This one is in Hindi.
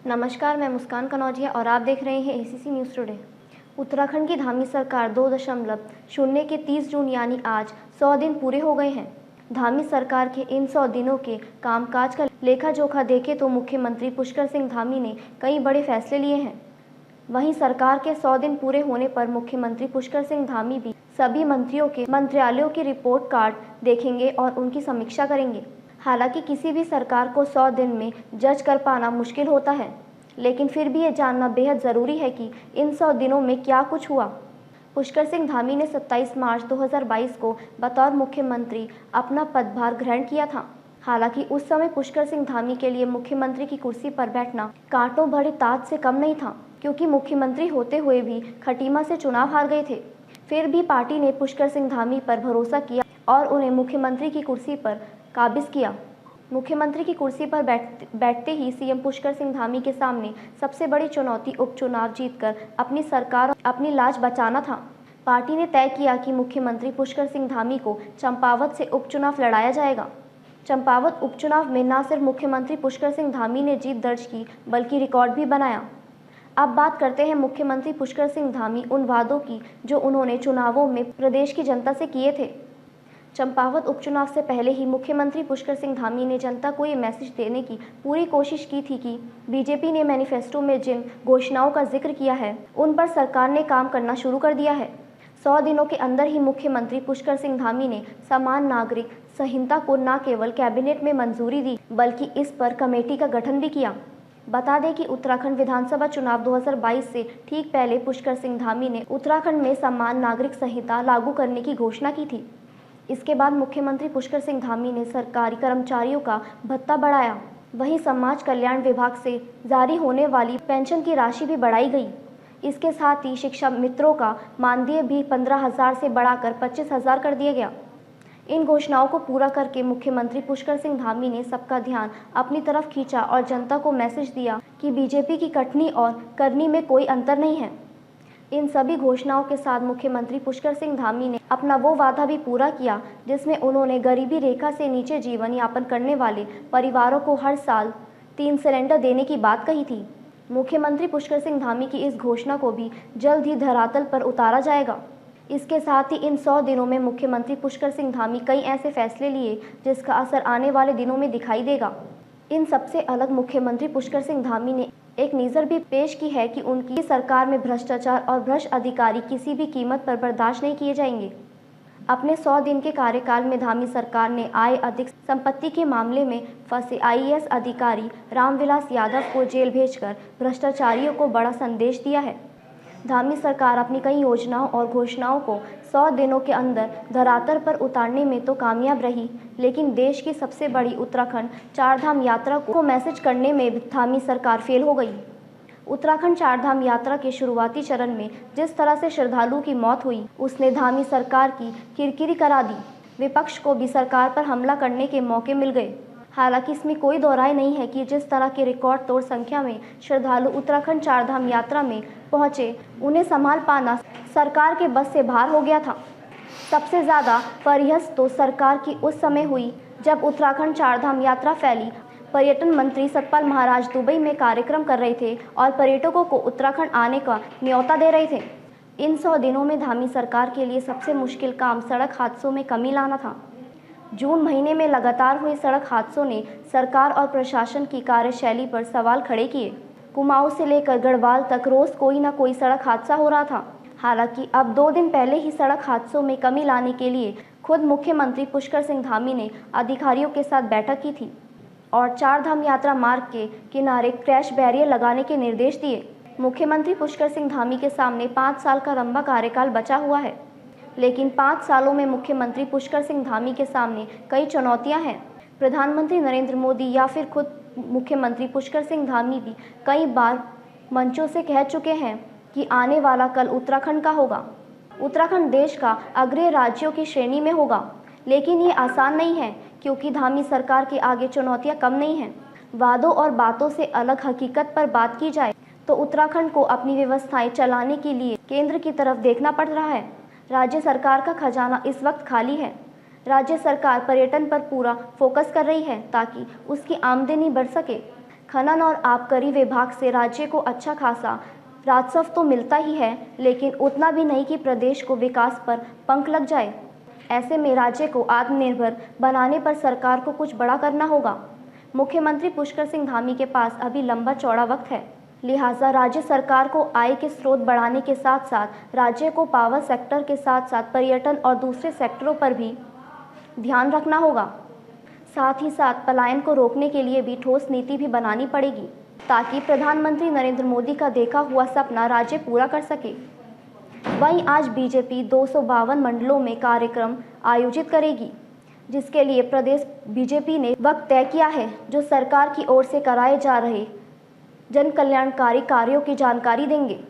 नमस्कार, मैं मुस्कान कनौजिया और आप देख रहे हैं एसीसी न्यूज़ टुडे। उत्तराखंड की धामी सरकार 2.0 के 30 जून यानी आज 100 दिन पूरे हो गए हैं। धामी सरकार के इन 100 दिनों के कामकाज का लेखा जोखा देखें तो मुख्यमंत्री पुष्कर सिंह धामी ने कई बड़े फैसले लिए हैं। वहीं सरकार के 100 दिन पूरे होने पर मुख्यमंत्री पुष्कर सिंह धामी भी सभी मंत्रियों के मंत्रालयों की रिपोर्ट कार्ड देखेंगे और उनकी समीक्षा करेंगे। हालांकि किसी भी सरकार को 100 दिन में जज कर पाना मुश्किल होता है, लेकिन फिर भी ये जानना बेहद ज़रूरी है कि इन 100 दिनों में क्या कुछ हुआ। पुष्कर सिंह धामी ने 27 मार्च 2022 को बतौर मुख्यमंत्री अपना पदभार ग्रहण किया था। हालांकि उस समय पुष्कर सिंह धामी के लिए मुख्यमंत्री की कुर्सी पर बैठना कांटों भरे ताज से कम नहीं था, क्योंकि मुख्यमंत्री होते हुए भी खटीमा से चुनाव हार गए थे। फिर भी पार्टी ने पुष्कर सिंह धामी पर भरोसा किया और उन्हें मुख्यमंत्री की कुर्सी पर काबिज किया। मुख्यमंत्री की कुर्सी पर बैठते ही सीएम पुष्कर सिंह धामी के सामने सबसे बड़ी चुनौती उपचुनाव जीतकर अपनी सरकार और अपनी लाज बचाना था। पार्टी ने तय किया कि मुख्यमंत्री पुष्कर सिंह धामी को चंपावत से उपचुनाव लड़ाया जाएगा। चंपावत उपचुनाव में न सिर्फ मुख्यमंत्री पुष्कर सिंह धामी ने जीत दर्ज की, बल्कि रिकॉर्ड भी बनाया। अब बात करते हैं मुख्यमंत्री पुष्कर सिंह धामी उन वादों की जो उन्होंने चुनावों में प्रदेश की जनता से किए थे। चंपावत उपचुनाव से पहले ही मुख्यमंत्री पुष्कर सिंह धामी ने जनता को ये मैसेज देने की पूरी कोशिश की थी कि बीजेपी ने मैनिफेस्टो में जिन घोषणाओं का जिक्र किया है, उन पर सरकार ने काम करना शुरू कर दिया है। 100 दिनों के अंदर ही मुख्यमंत्री पुष्कर सिंह धामी ने समान नागरिक संहिता को न केवल कैबिनेट में मंजूरी दी, बल्कि इस पर कमेटी का गठन भी किया। बता दें कि उत्तराखंड विधानसभा चुनाव 2022 से ठीक पहले पुष्कर सिंह धामी ने उत्तराखंड में समान नागरिक संहिता लागू करने की घोषणा की थी। इसके बाद मुख्यमंत्री पुष्कर सिंह धामी ने सरकारी कर्मचारियों का भत्ता बढ़ाया। वहीं समाज कल्याण विभाग से जारी होने वाली पेंशन की राशि भी बढ़ाई गई। इसके साथ ही शिक्षा मित्रों का मानदेय भी 15,000 से बढ़ाकर 25,000 कर दिया गया। इन घोषणाओं को पूरा करके मुख्यमंत्री पुष्कर सिंह धामी ने सबका ध्यान अपनी तरफ खींचा और जनता को मैसेज दिया कि बीजेपी की कटनी और करनी में कोई अंतर नहीं है। इन सभी घोषणाओं के साथ मुख्यमंत्री पुष्कर सिंह धामी ने अपना वो वादा भी पूरा किया जिसमें उन्होंने गरीबी रेखा से नीचे जीवन यापन करने वाले परिवारों को हर साल 3 सिलेंडर देने की बात कही थी। मुख्यमंत्री पुष्कर सिंह धामी की इस घोषणा को भी जल्द ही धरातल पर उतारा जाएगा। इसके साथ ही इन 100 दिनों में मुख्यमंत्री पुष्कर सिंह धामी कई ऐसे फैसले लिए जिसका असर आने वाले दिनों में दिखाई देगा। इन सबसे अलग मुख्यमंत्री पुष्कर सिंह धामी ने एक नज़र भी पेश की है कि उनकी सरकार में भ्रष्टाचार और भ्रष्ट अधिकारी किसी भी कीमत पर बर्दाश्त नहीं किए जाएंगे। अपने 100 दिन के कार्यकाल में धामी सरकार ने आय अधिक संपत्ति के मामले में फंसे आईएएस अधिकारी रामविलास यादव को जेल भेजकर भ्रष्टाचारियों को बड़ा संदेश दिया है। धामी सरकार अपनी कई योजनाओं और घोषणाओं को 100 दिनों के अंदर धरातल पर उतारने में तो कामयाब रही, लेकिन देश की सबसे बड़ी उत्तराखंड चारधाम यात्रा को मैसेज करने में धामी सरकार फेल हो गई। उत्तराखंड चारधाम यात्रा के शुरुआती चरण में जिस तरह से श्रद्धालुओं की मौत हुई, उसने धामी सरकार की किरकिरी करा दी। विपक्ष को भी सरकार पर हमला करने के मौके मिल गए। हालांकि इसमें कोई दो राय नहीं है कि जिस तरह के रिकॉर्ड तोड़ संख्या में श्रद्धालु उत्तराखंड चारधाम यात्रा में पहुंचे, उन्हें संभाल पाना सरकार के बस से बाहर हो गया था। सबसे ज़्यादा फरिहस तो सरकार की उस समय हुई जब उत्तराखंड चारधाम यात्रा फैली। पर्यटन मंत्री सतपाल महाराज दुबई में कार्यक्रम कर रहे थे और पर्यटकों को उत्तराखंड आने का न्योता दे रहे थे। इन 100 दिनों में धामी सरकार के लिए सबसे मुश्किल काम सड़क हादसों में कमी लाना था। जून महीने में लगातार हुए सड़क हादसों ने सरकार और प्रशासन की कार्यशैली पर सवाल खड़े किए। कुमाऊं से लेकर गढ़वाल तक रोज़ कोई ना कोई सड़क हादसा हो रहा था। हालांकि अब 2 दिन पहले ही सड़क हादसों में कमी लाने के लिए खुद मुख्यमंत्री पुष्कर सिंह धामी ने अधिकारियों के साथ बैठक की थी और चारधाम यात्रा मार्ग के किनारे क्रैश बैरियर लगाने के निर्देश दिए। मुख्यमंत्री पुष्कर सिंह धामी के सामने 5 साल का लंबा कार्यकाल बचा हुआ है, लेकिन 5 सालों में मुख्यमंत्री पुष्कर सिंह धामी के सामने कई चुनौतियां हैं। प्रधानमंत्री नरेंद्र मोदी या फिर खुद मुख्यमंत्री पुष्कर सिंह धामी भी कई बार मंचों से कह चुके हैं कि आने वाला कल उत्तराखंड का होगा। उत्तराखंड देश का अग्रणी राज्यों की श्रेणी में होगा, लेकिन ये आसान नहीं है क्योंकि धामी सरकार के आगे चुनौतियां कम नहीं हैं। वादों और बातों से अलग हकीकत पर बात की जाए तो उत्तराखंड को अपनी व्यवस्थाएं चलाने के लिए केंद्र की तरफ देखना पड़ रहा है। राज्य सरकार का खजाना इस वक्त खाली है। राज्य सरकार पर्यटन पर पूरा फोकस कर रही है ताकि उसकी आमदनी बढ़ सके। खनन और आबकारी विभाग से राज्य को अच्छा खासा राजस्व तो मिलता ही है, लेकिन उतना भी नहीं कि प्रदेश को विकास पर पंख लग जाए। ऐसे में राज्य को आत्मनिर्भर बनाने पर सरकार को कुछ बड़ा करना होगा। मुख्यमंत्री पुष्कर सिंह धामी के पास अभी लंबा चौड़ा वक्त है, लिहाजा राज्य सरकार को आय के स्रोत बढ़ाने के साथ साथ राज्य को पावर सेक्टर के साथ साथ पर्यटन और दूसरे सेक्टरों पर भी ध्यान रखना होगा। साथ ही साथ पलायन को रोकने के लिए भी ठोस नीति भी बनानी पड़ेगी, ताकि प्रधानमंत्री नरेंद्र मोदी का देखा हुआ सपना राज्य पूरा कर सके। वहीं आज बीजेपी 252 मंडलों में कार्यक्रम आयोजित करेगी, जिसके लिए प्रदेश बीजेपी ने वक्त तय किया है, जो सरकार की ओर से कराए जा रहे जन कल्याणकारी कार्यों की जानकारी देंगे।